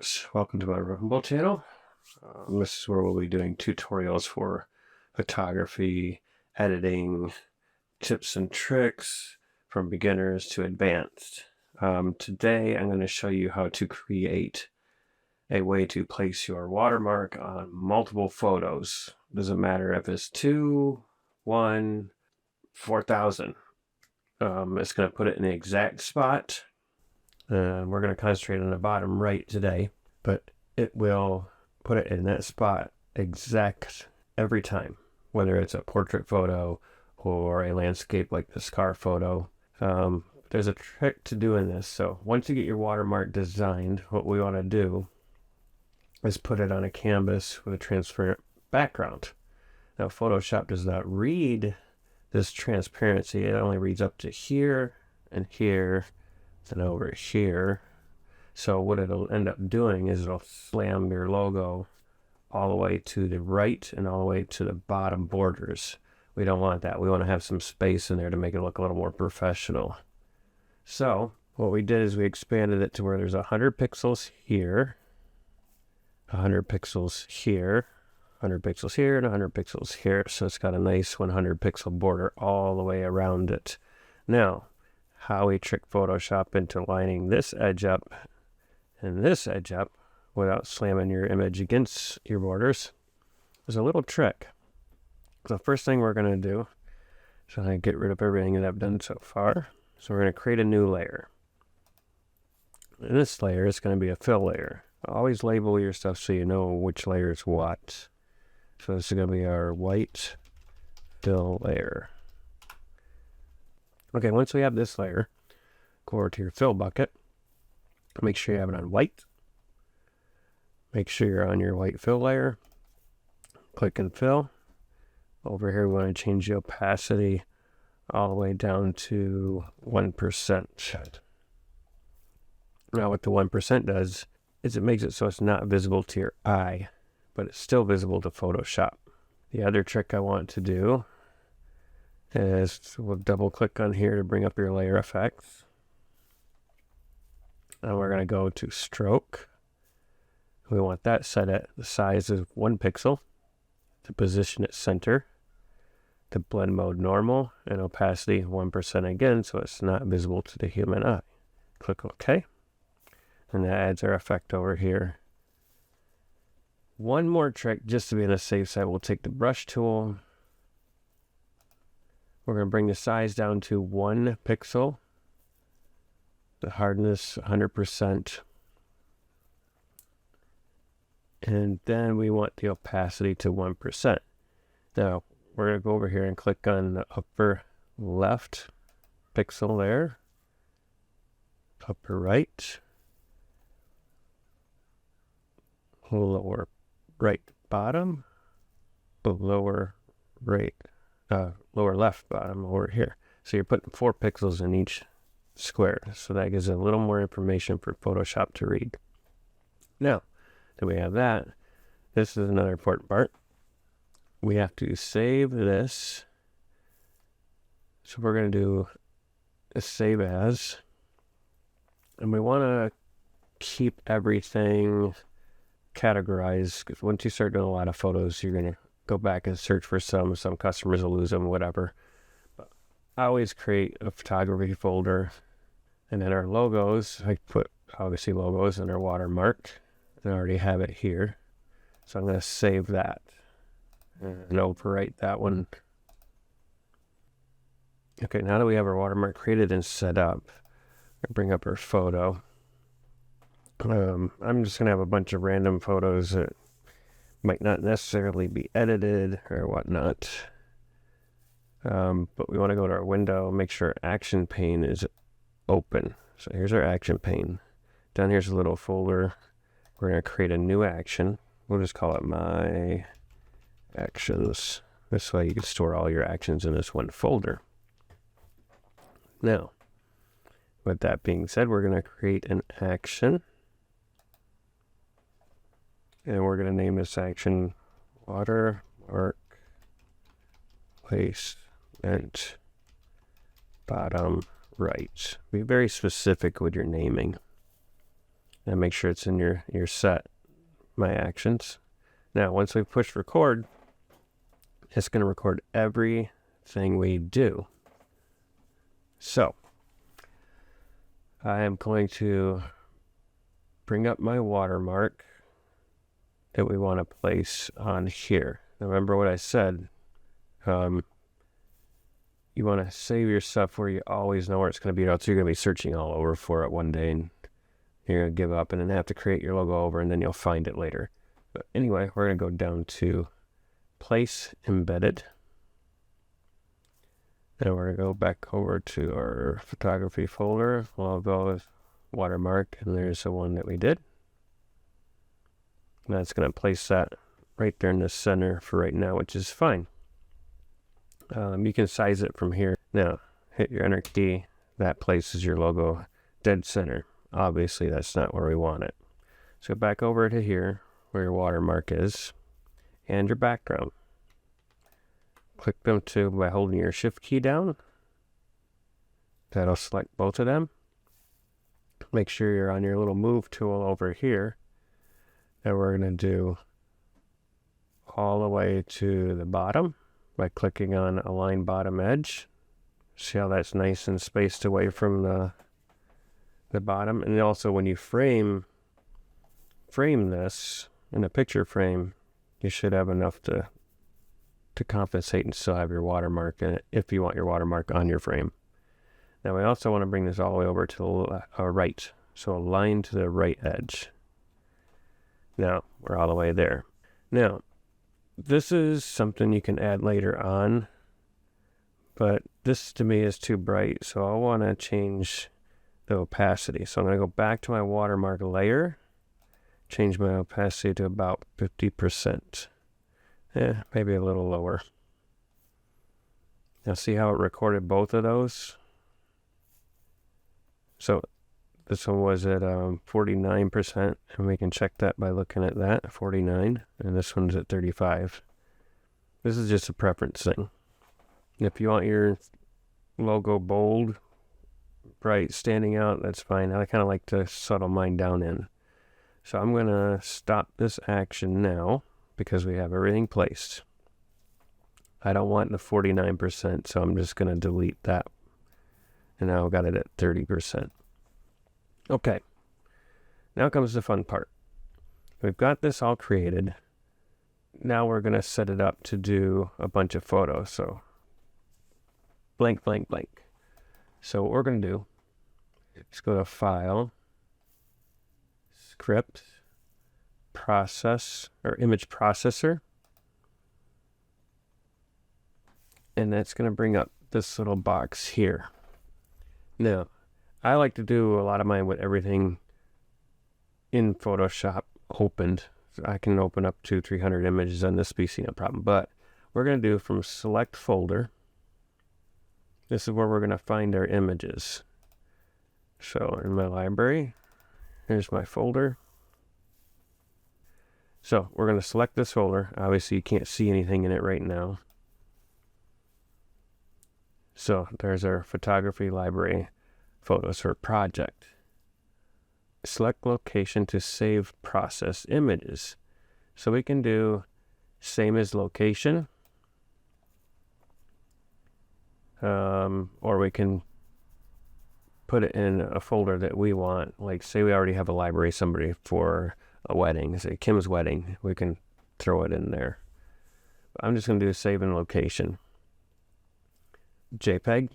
viewers, welcome to my Rumble channel. This is where we'll be doing tutorials for photography, editing, tips and tricks from beginners to advanced. Today I'm going to show you how to create a way to place your watermark on multiple photos. Doesn't matter if it's 2, 1, 4,000. It's going to put it in the exact spot. We're going to concentrate on the bottom right today, but it will put it in that spot exact every time, whether it's a portrait photo or a landscape like this car photo. There's a trick to doing this. So once you get your watermark designed, what we want to do is put it on a canvas with a transparent background. Now Photoshop does not read this transparency. It only reads up to here and here and over here. So what it'll end up doing is it'll slam your logo all the way to the right and all the way to the bottom borders. We don't want that. We want to have some space in there to make it look a little more professional. So what we did is we expanded it to where there's 100 pixels here, 100 pixels here, 100 pixels here, and 100 pixels here. So it's got a nice 100 pixel border all the way around it. Now, how we trick Photoshop into lining this edge up and this edge up without slamming your image against your borders is a little trick. So the first thing we're going to do is I'm going to get rid of everything that I've done so far. So we're going to create a new layer. And this layer is going to be a fill layer. Always label your stuff so you know which layer is what. So this is going to be our white fill layer. Okay, once we have this layer, go over to your fill bucket. Make sure you have it on white. Make sure you're on your white fill layer. Click and fill. Over here, we want to change the opacity all the way down to 1%. Now, what the 1% does is it makes it so it's not visible to your eye, but it's still visible to Photoshop. The other trick I want to do is we'll double click on here to bring up your layer effects. And we're going to go to stroke. We want that set at the size of 1 pixel, to position it center, to blend mode normal, and opacity 1% again so it's not visible to the human eye. Click OK. And that adds our effect over here. One more trick just to be on the safe side, we'll take the brush tool. We're going to bring the size down to 1 pixel. The hardness 100%. And then we want the opacity to 1%. Now, we're going to go over here and click on the upper left pixel there. Upper right. Lower right bottom. Lower right. Lower left bottom over here. So you're putting 4 pixels in each square. So that gives a little more information for Photoshop to read. Now that we have that, this is another important part. We have to save this. So we're going to do a save as. And we want to keep everything categorized, because once you start doing a lot of photos, you're going to go back and search for some customers will lose them, whatever. But I always create a photography folder, and then our logos, I put obviously logos in our watermark. I already have it here, so I'm going to save that and overwrite that one. Okay, now that we have our watermark created and set up, I'll bring up our photo. I'm just going to have a bunch of random photos that might not necessarily be edited or whatnot. But we want to go to our window, make sure action pane is open. So here's our action pane. Down here's a little folder. We're going to create a new action. We'll just call it My Actions. This way you can store all your actions in this one folder. Now, with that being said, we're going to create an action. And we're going to name this action Watermark Placement Bottom Right. Be very specific with your naming. and make sure it's in your set, my actions. Now, once we push record, it's going to record everything we do. So, I am going to bring up my watermark that we want to place on here. Now, remember what I said. You want to save your stuff where you always know where it's going to be, or else you're going to be searching all over for it one day, and you're going to give up and then have to create your logo over, and then you'll find it later. But anyway, we're going to go down to Place Embedded. And we're going to go back over to our photography folder. We'll go with watermark, and there's the one that we did. And that's going to place that right there in the center for right now, which is fine. You can size it from here. Now, hit your enter key. That places your logo dead center. Obviously, that's not where we want it. So back over to here, where your watermark is, and your background. Click them two by holding your shift key down. That'll select both of them. Make sure you're on your little move tool over here. And we're going to do all the way to the bottom by clicking on Align Bottom Edge. See how that's nice and spaced away from the bottom. And also when you frame this in a picture frame, you should have enough to compensate and still have your watermark in it if you want your watermark on your frame. Now we also want to bring this all the way over to the right. So align to the right edge. Now we're all the way there. Now this is something you can add later on, but this to me is too bright, so I want to change the opacity. So I'm going to go back to my watermark layer, change my opacity to about 50%. Maybe a little lower. Now see how it recorded both of those? So this one was at 49%, and we can check that by looking at that, 49, and this one's at 35. This is just a preference thing. If you want your logo bold, bright, standing out, that's fine. I kind of like to settle mine down in. So I'm going to stop this action now because we have everything placed. I don't want the 49%, so I'm just going to delete that. And now I've got it at 30%. Okay, now comes the fun part. We've got this all created. Now we're going to set it up to do a bunch of photos. So blank, blank, blank. So what we're going to do is go to File, Script, Process, or Image Processor. And that's going to bring up this little box here. Now, I like to do a lot of mine with everything in Photoshop opened. So I can open up to 300 images on this PC, no problem. But we're going to do from Select Folder. This is where we're going to find our images. So in my library, here's my folder. So we're going to select this folder. Obviously, you can't see anything in it right now. So there's our photography library photos for project. Select location to save process images. So we can do same as location, or we can put it in a folder that we want. Like say we already have a library somebody for a wedding, say Kim's wedding, we can throw it in there. I'm just going to do save in location. JPEG.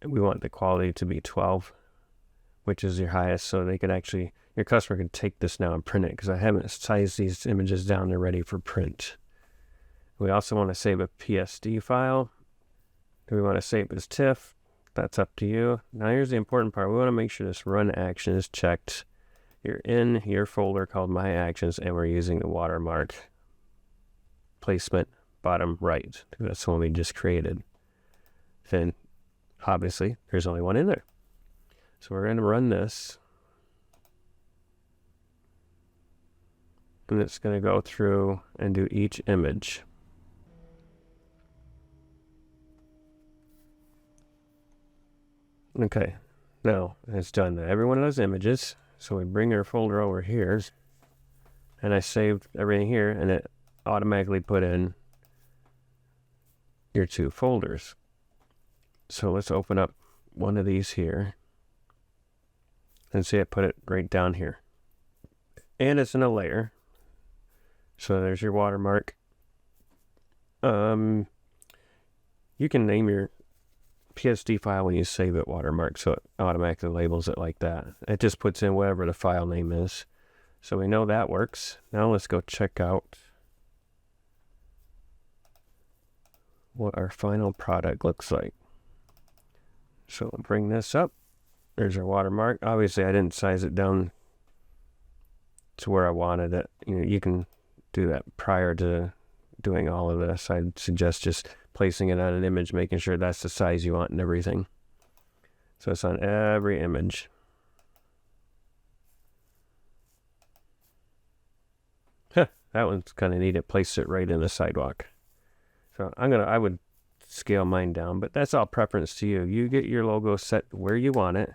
We want the quality to be 12, which is your highest, so they could actually, your customer can take this now and print it, because I haven't sized these images down, they're ready for print. We also want to save a PSD file. Do we want to save as TIFF? That's up to you. Now here's the important part. We want to make sure this run action is checked. You're in your folder called My Actions, and we're using the watermark placement bottom right. That's the one we just created. Then obviously, there's only one in there. So we're going to run this. And it's going to go through and do each image. Okay, now it's done every one of those images. So we bring our folder over here, and I saved everything here, and it automatically put in your 2 folders. So let's open up one of these here, and see it put it right down here. And it's in a layer. So there's your watermark. You can name your PSD file when you save it watermark, so it automatically labels it like that. It just puts in whatever the file name is. So we know that works. Now let's go check out what our final product looks like. So I'll bring this up. There's our watermark. Obviously I didn't size it down to where I wanted it. You can do that prior to doing all of this. I'd suggest just placing it on an image, making sure that's the size you want and everything. So it's on every image. That one's kind of neat. It placed it right in the sidewalk. So I would scale mine down, but that's all preference to you. You get your logo set where you want it,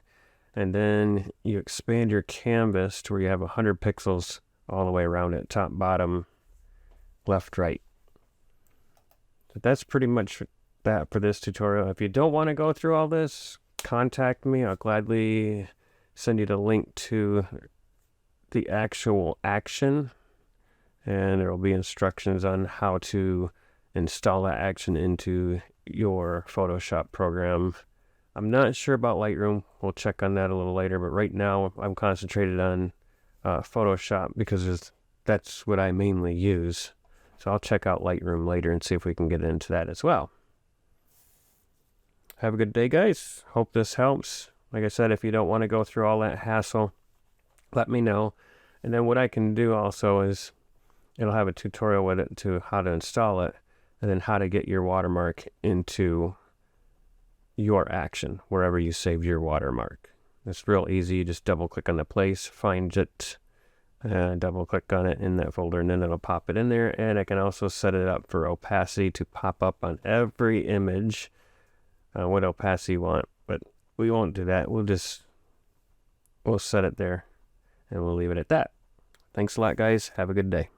and then you expand your canvas to where you have 100 pixels all the way around it, top, bottom, left, right. So that's pretty much that for this tutorial. If you don't want to go through all this, contact me. I'll gladly send you the link to the actual action, and there will be instructions on how to install that action into your Photoshop program. I'm not sure about Lightroom. We'll check on that a little later, but right now I'm concentrated on Photoshop because that's what I mainly use. So I'll check out Lightroom later and see if we can get into that as well. Have a good day, guys. Hope this helps. Like I said, if you don't want to go through all that hassle, let me know. And then what I can do also is it'll have a tutorial with it to how to install it, and then how to get your watermark into your action wherever you saved your watermark. It's real easy. You just double click on the place, find it, double click on it in that folder, and then it'll pop it in there. And I can also set it up for opacity to pop up on every image, what opacity you want, but we won't do that. We'll set it there, and we'll leave it at that. Thanks a lot, guys. Have a good day.